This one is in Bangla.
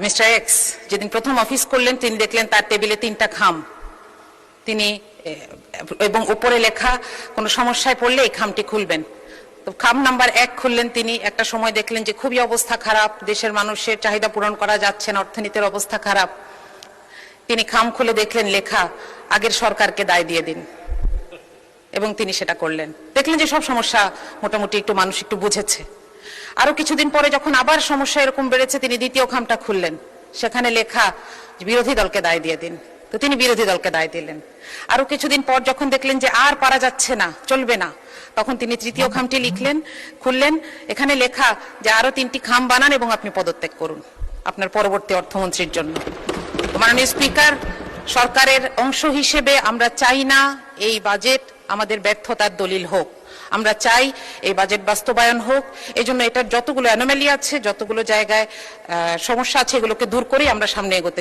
মিস্টার এক্স যেদিন প্রথম অফিস করলেন তিনি দেখলেন তার টেবিলে 3টা খাম, তিনি এবং উপরে লেখা কোনো সমস্যায় পড়লে এই খামটি খুলবেন। তো খাম নাম্বার 1 খুললেন তিনি। একটা সময় দেখলেন যে খুবই অবস্থা খারাপ, দেশের মানুষের চাহিদা পূরণ করা যাচ্ছে না, অর্থনীতির অবস্থা খারাপ। তিনি খাম খুলে দেখলেন লেখা আগের সরকারকে দায় দিয়ে দিন, এবং তিনি সেটা করলেন। দেখলেন যে সব সমস্যা মোটামুটি একটু মানুষ একটু বুঝেছে। আরো কিছুদিন পরে যখন আবার সমস্যা এরকম বেড়েছে, তিনি দ্বিতীয় খামটা খুললেন, সেখানে লেখা বিরোধী দলকে দায় দিয়ে দিন। তো তিনি বিরোধী দলকে দায় দিলেন। আরো কিছুদিন পর যখন দেখলেন যে আর পারা যাচ্ছে না, চলবে না, তখন তিনি তৃতীয় খামটি খুললেন, এখানে লেখা যে আরো 3টি খাম বানান এবং আপনি পদত্যাগ করুন আপনার পরবর্তী অর্থমন্ত্রীর জন্য। মাননীয় স্পিকার, সরকারের অংশ হিসেবে আমরা চাই না এই বাজেট আমাদের ব্যর্থতার দলিল হোক। আমরা চাই এই বাজেট বাস্তবায়ন হোক। এই জন্য এটার যতগুলো অ্যানোমালি আছে, যতগুলো জায়গায় সমস্যা আছে, এগুলোকে দূর করে আমরা সামনে এগোতে